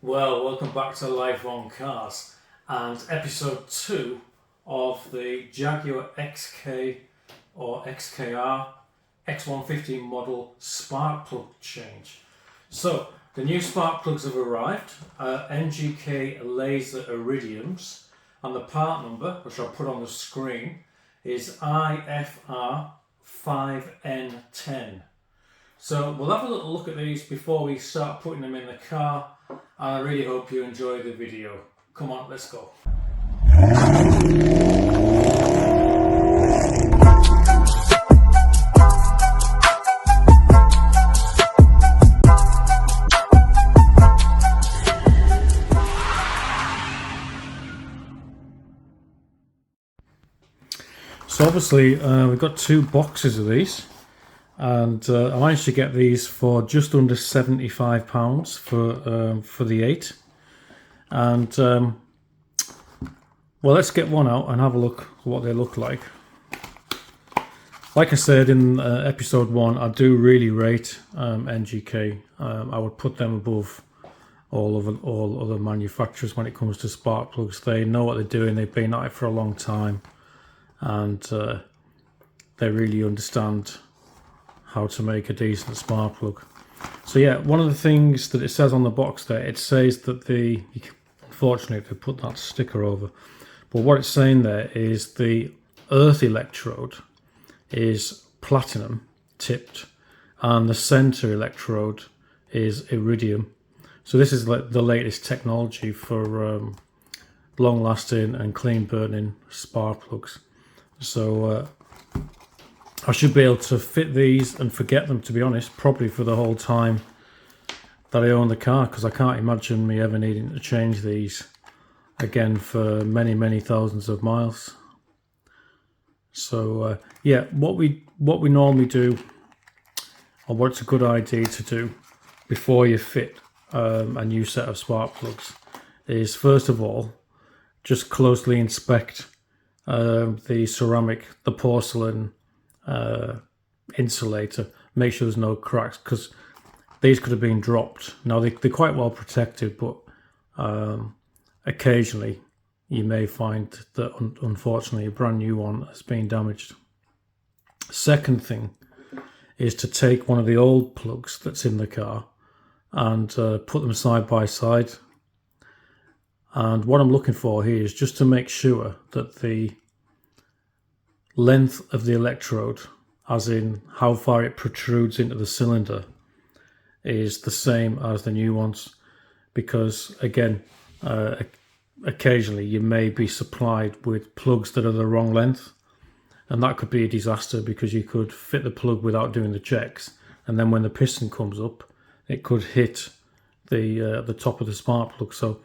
Well, welcome back to Live on Cars and episode 2 of the Jaguar XK or XKR X150 model spark plug change. So, the new spark plugs have arrived, NGK laser Iridiums, and the part number, which I'll put on the screen, is IFR 5N10. So we'll have a little look at these before we start putting them in the car, and I really hope you enjoy the video. Come on, let's go. So obviously we've got 2 boxes of these. And I managed to get these for just under £75 for the 8. And well, let's get one out and have a look at what they look like. Like I said in episode 1, I do really rate NGK. I would put them above all other manufacturers when it comes to spark plugs. They know what they're doing. They've been at it for a long time, and they really understand how to make a decent spark plug. So yeah, one of the things that it says on the box there, it says that unfortunately they put that sticker over, but what it's saying there is the earth electrode is platinum tipped and the center electrode is iridium. So this is like the latest technology for long lasting and clean burning spark plugs. So I should be able to fit these and forget them, to be honest, probably for the whole time that I own the car, because I can't imagine me ever needing to change these again for many thousands of miles. So yeah, what we normally do, or what's a good idea to do before you fit a new set of spark plugs, is first of all just closely inspect the ceramic, the porcelain insulator. Make sure there's no cracks, because these could have been dropped. Now they're quite well protected, but occasionally you may find that unfortunately a brand new one has been damaged. Second thing is to take one of the old plugs that's in the car and put them side by side. And what I'm looking for here is just to make sure that the length of the electrode, as in how far it protrudes into the cylinder, is the same as the new ones, because again, occasionally you may be supplied with plugs that are the wrong length, and that could be a disaster, because you could fit the plug without doing the checks, and then when the piston comes up it could hit the top of the spark plug. So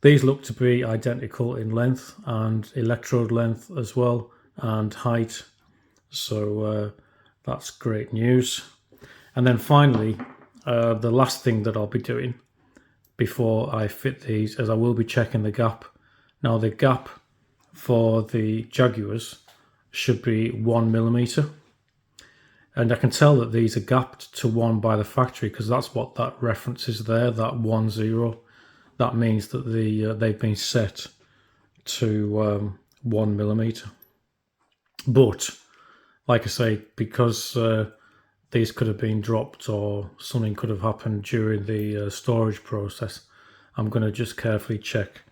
these look to be identical in length and electrode length as well, and height. So that's great news. And then finally, the last thing that I'll be doing before I fit these is I will be checking the gap. Now the gap for the Jaguars should be 1mm, and I can tell that these are gapped to 1 by the factory, because that's what that reference is there, that 10. That means that they've been set to 1mm. But like I say, because these could have been dropped or something could have happened during the storage process, I'm going to just carefully check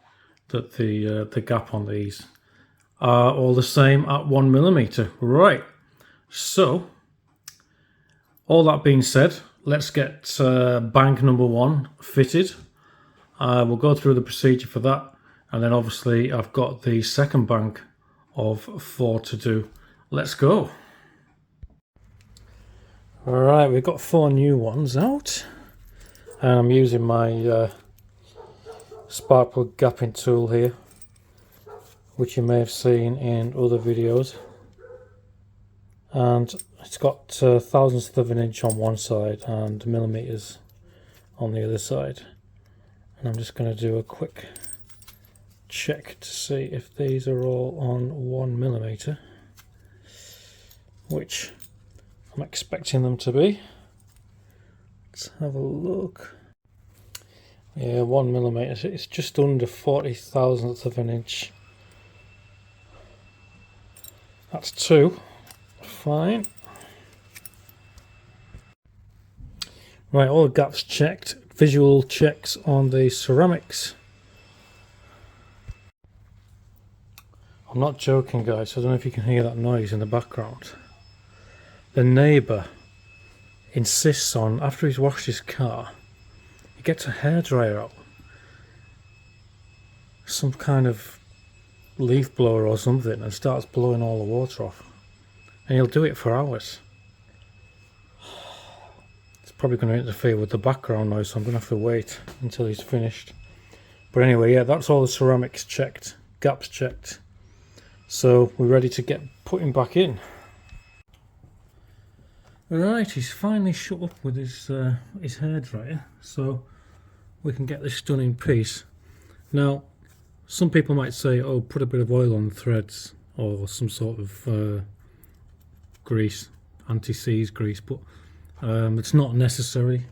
that the gap on these are all the same at 1mm. Right, so all that being said, let's get bank number 1 fitted. We'll go through the procedure for that, and then obviously I've got the second bank of 4 to do. Let's go. Alright, we've got 4 new ones out, and I'm using my spark plug gapping tool here, which you may have seen in other videos, and it's got thousandths of an inch on one side and millimeters on the other side. And I'm just going to do a quick check to see if these are all on 1mm, which I'm expecting them to be. Let's have a look. Yeah, 1mm. It's just under 40,000th of an inch. That's 2. Fine. Right, all the gaps checked. Visual checks on the ceramics. I'm not joking, guys. I don't know if you can hear that noise in the background. The neighbour insists on, after he's washed his car, he gets a hairdryer out. Some kind of leaf blower or something, and starts blowing all the water off. And he'll do it for hours. It's probably going to interfere with the background noise, so I'm going to have to wait until he's finished. But anyway, yeah, that's all the ceramics checked, gaps checked. So we're ready to get putting back in. Right, he's finally shut up with his hairdryer, so we can get this done in peace. Now, some people might say, oh, put a bit of oil on the threads or some sort of grease, anti-seize grease, but it's not necessary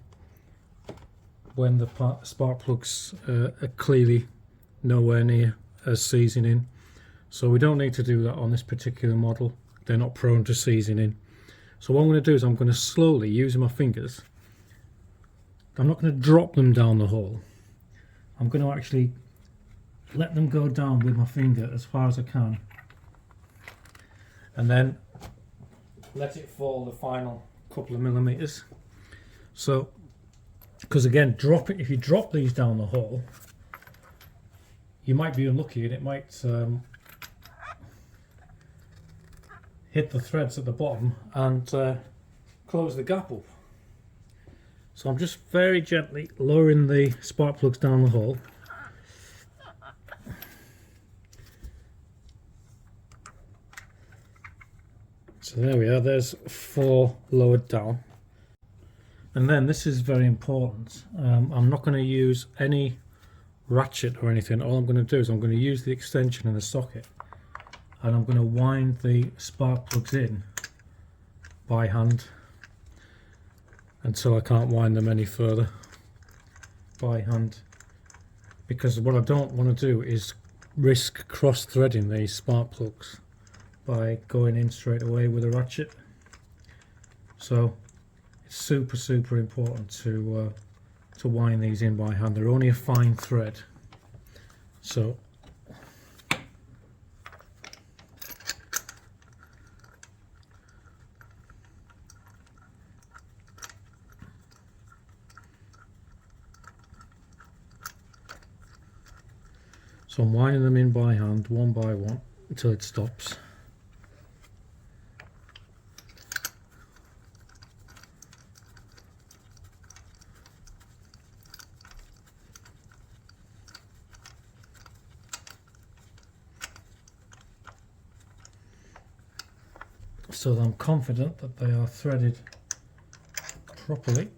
when the spark plugs are clearly nowhere near seizing in. So we don't need to do that on this particular model. They're not prone to seizing in. So what I'm going to do is I'm going to slowly, using my fingers, I'm not going to drop them down the hole. I'm going to actually let them go down with my finger as far as I can, and then let it fall the final couple of millimeters. So, because again, if you drop these down the hole, you might be unlucky and it might hit the threads at the bottom and close the gap up. So I'm just very gently lowering the spark plugs down the hole. So there we are, there's 4 lowered down. And then this is very important. I'm not going to use any ratchet or anything. All I'm going to do is I'm going to use the extension in the socket, and I'm going to wind the spark plugs in by hand until I can't wind them any further by hand, because what I don't want to do is risk cross threading these spark plugs by going in straight away with a ratchet. So it's super important to wind these in by hand. They're only a fine thread, so I'm winding them in by hand, one by one, until it stops. So that I'm confident that they are threaded properly.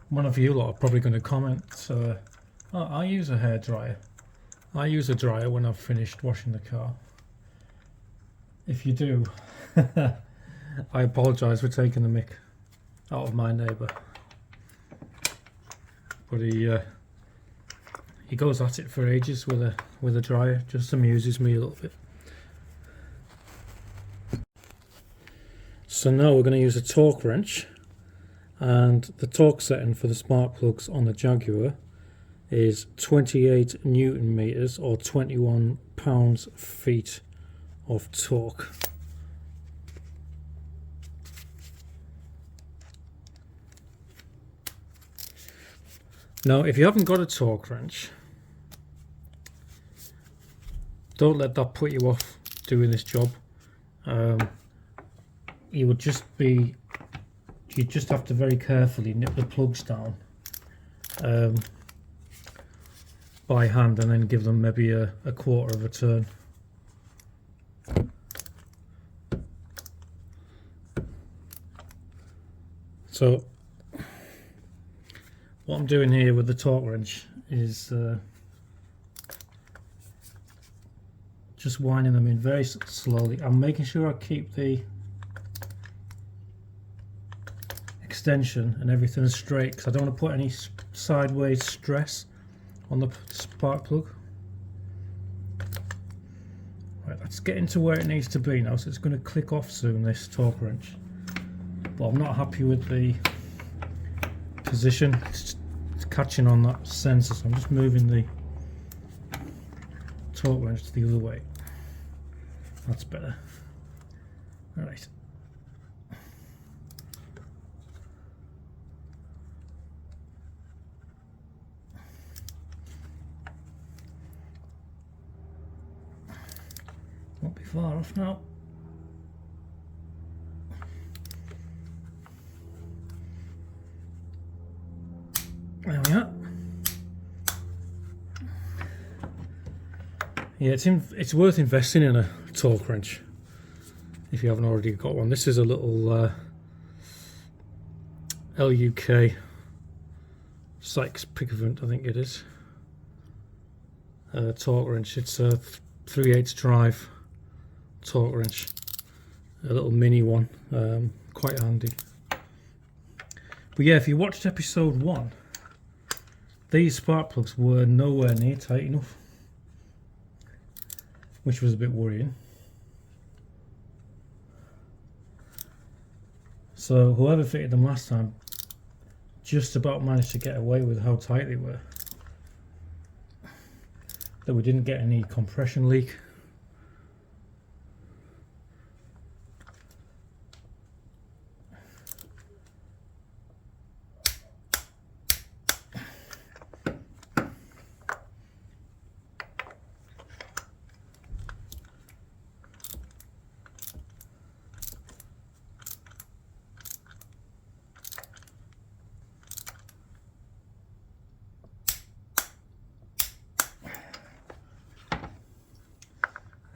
One of you lot are probably going to comment, oh, I use a hairdryer. I use a dryer when I've finished washing the car. If you do, I apologise for taking the mick out of my neighbour. But he goes at it for ages with a dryer. Just amuses me a little bit. So now we're going to use a torque wrench, and the torque setting for the spark plugs on the Jaguar is 28 Newton meters or 21 pounds-feet of torque. Now, if you haven't got a torque wrench, don't let that put you off doing this job. You just have to very carefully nip the plugs down by hand, and then give them maybe a quarter of a turn. So what I'm doing here with the torque wrench is just winding them in very slowly. I'm making sure I keep the extension and everything straight because I don't want to put any sideways stress on the spark plug. Right, let's get into where it needs to be now. So it's going to click off soon, this torque wrench, but I'm not happy with the position. It's catching on that sensor, so I'm just moving the torque wrench the other way. That's better. Alright. Won't be far off now. There we are. Yeah, it's worth investing in a torque wrench if you haven't already got one. This is a little LUK Sykes Pickavant, I think it is. Torque wrench. It's a 3/8 drive torque wrench, a little mini one, quite handy. But yeah, if you watched episode 1, these spark plugs were nowhere near tight enough, which was a bit worrying. So whoever fitted them last time just about managed to get away with how tight they were, that we didn't get any compression leak.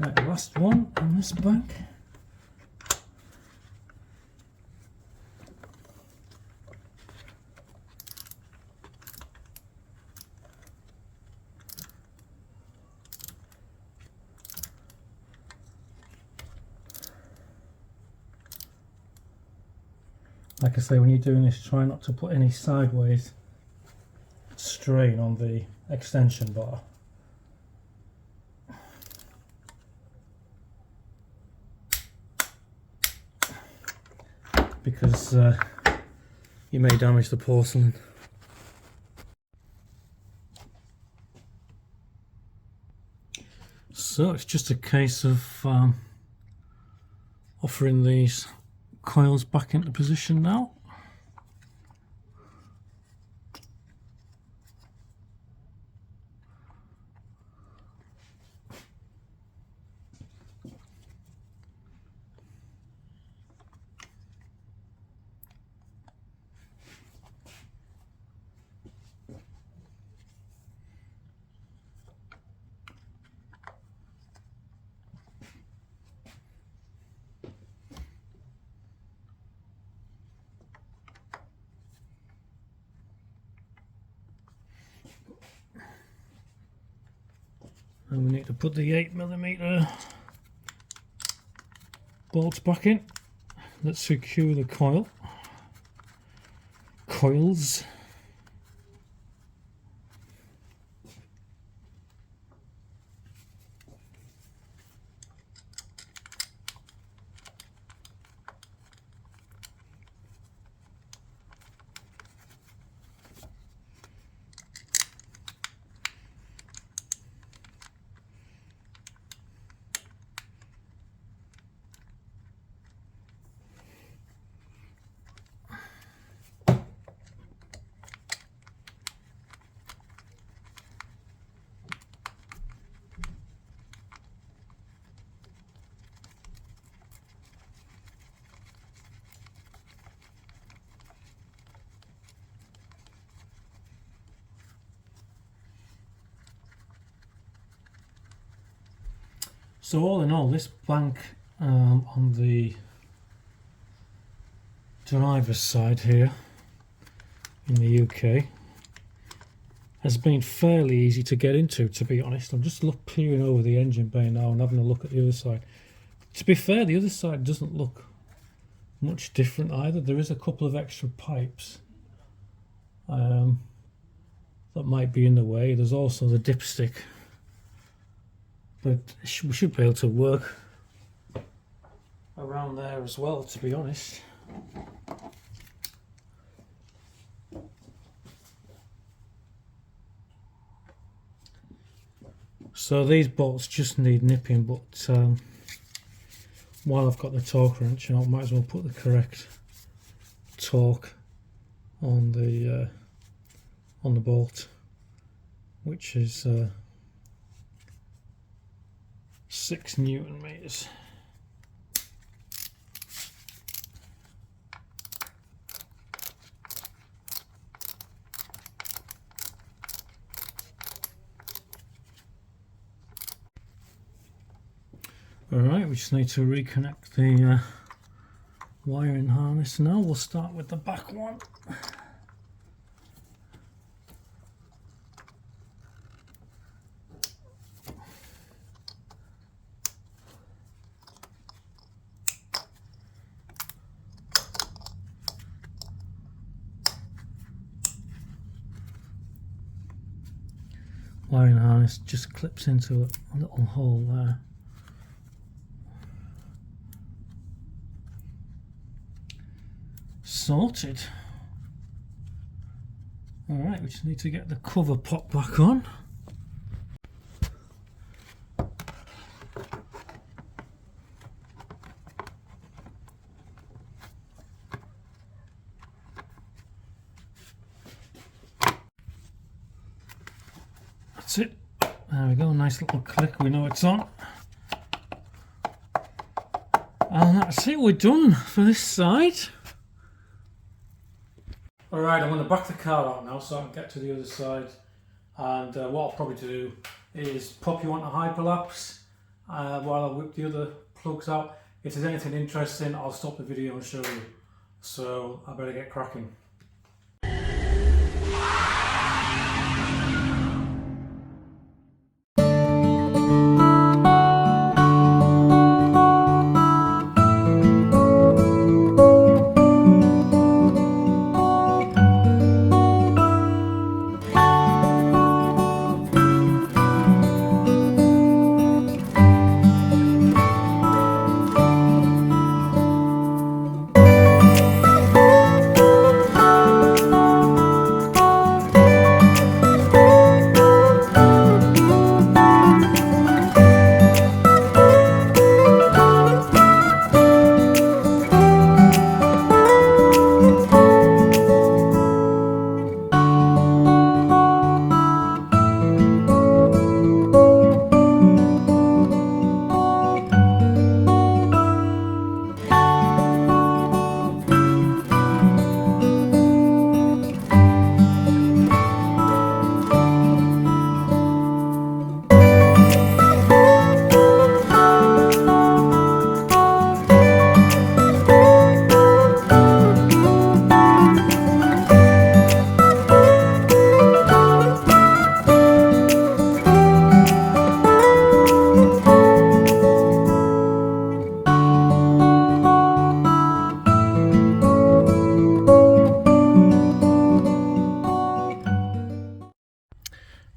Right, last one on this bank. Like I say, when you're doing this, try not to put any sideways strain on the extension bar. Because you may damage the porcelain. So it's just a case of offering these coils back into position now. And we need to put the 8mm bolts back in that secure the coils. So all in all, this bank on the driver's side here in the UK has been fairly easy to get into, to be honest. I'm just peering over the engine bay now and having a look at the other side. To be fair, the other side doesn't look much different either. There is a couple of extra pipes that might be in the way. There's also the dipstick, but we should be able to work around there as well, to be honest. So these bolts just need nipping, but while I've got the torque wrench, I might as well put the correct torque on the bolt, which is 6 Newton meters. Alright, we just need to reconnect the wiring harness now. We'll start with the back one. Wiring harness just clips into a little hole there. Sorted. Alright, we just need to get the cover popped back on. That's it. There we go, nice little click, we know it's on. And that's it, we're done for this side. Alright, I'm going to back the car out now so I can get to the other side, and what I'll probably do is pop you onto hyperlapse while I whip the other plugs out. If there's anything interesting, I'll stop the video and show you. So I better get cracking.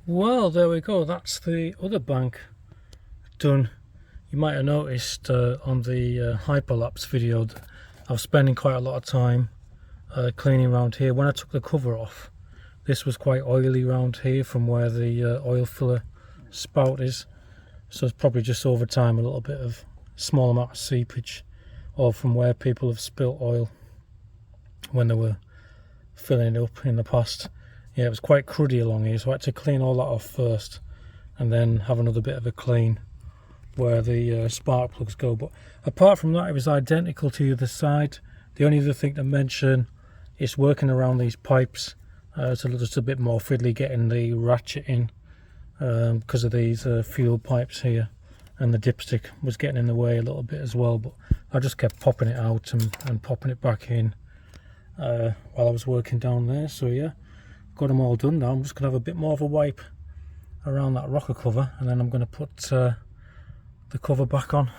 Well, there we go, that's the other bank done. You might have noticed on the hyperlapse video that I was spending quite a lot of time cleaning around here. When I took the cover off, this was quite oily around here from where the oil filler spout is, so it's probably just over time a little bit of small amount of seepage, or from where people have spilt oil when they were filling it up in the past. Yeah, it was quite cruddy along here, so I had to clean all that off first and then have another bit of a clean where the spark plugs go. But apart from that, it was identical to the other side. The only other thing to mention is working around these pipes. So just a bit more fiddly getting the ratchet in because of these fuel pipes here, and the dipstick was getting in the way a little bit as well, but I just kept popping it out and popping it back in while I was working down there. So yeah, got them all done now. I'm just going to have a bit more of a wipe around that rocker cover, and then I'm going to put the cover back on.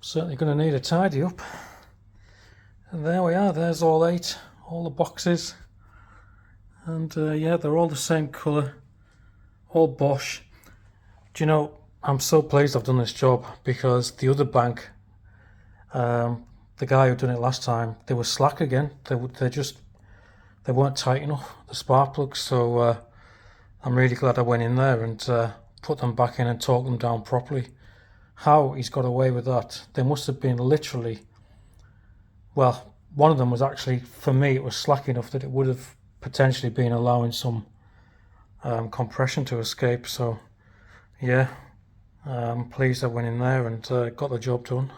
Certainly going to need a tidy up. And there we are, there's all 8, all the boxes. And yeah, they're all the same colour, all Bosch. Do you know, I'm so pleased I've done this job, because the other bank, the guy who done it last time, they were slack again. They weren't tight enough, the spark plugs. So I'm really glad I went in there and put them back in and torqued them down properly. How he's got away with that? They must have been literally, well, one of them was actually, for me, it was slack enough that it would have potentially been allowing some compression to escape. So yeah, I'm pleased I went in there and got the job done.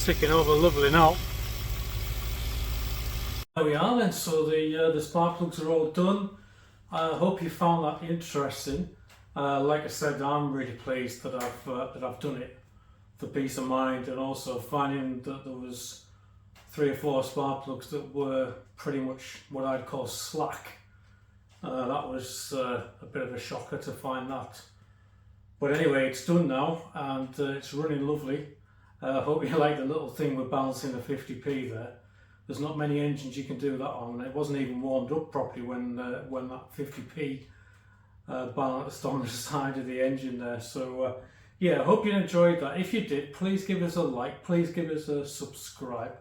Ticking over lovely now. There we are then, so the spark plugs are all done. I hope you found that interesting. Like I said, I'm really pleased that I've done it for peace of mind, and also finding that there was 3 or 4 spark plugs that were pretty much what I'd call slack. That was a bit of a shocker to find that. But anyway, it's done now, and it's running lovely. I hope you like the little thing with balancing the 50p there. There's not many engines you can do that on. It wasn't even warmed up properly when that 50p balanced on the side of the engine there. So yeah, I hope you enjoyed that. If you did, please give us a like, please give us a subscribe.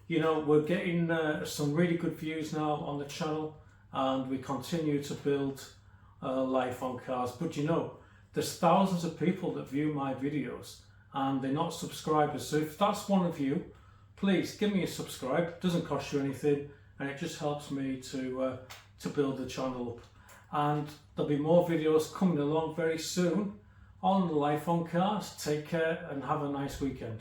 You know, we're getting some really good views now on the channel, and we continue to build life on cars. But you know, there's thousands of people that view my videos and they're not subscribers. So if that's one of you, please give me a subscribe. It doesn't cost you anything, and it just helps me to build the channel up. And there'll be more videos coming along very soon on Life on Cars. Take care and have a nice weekend.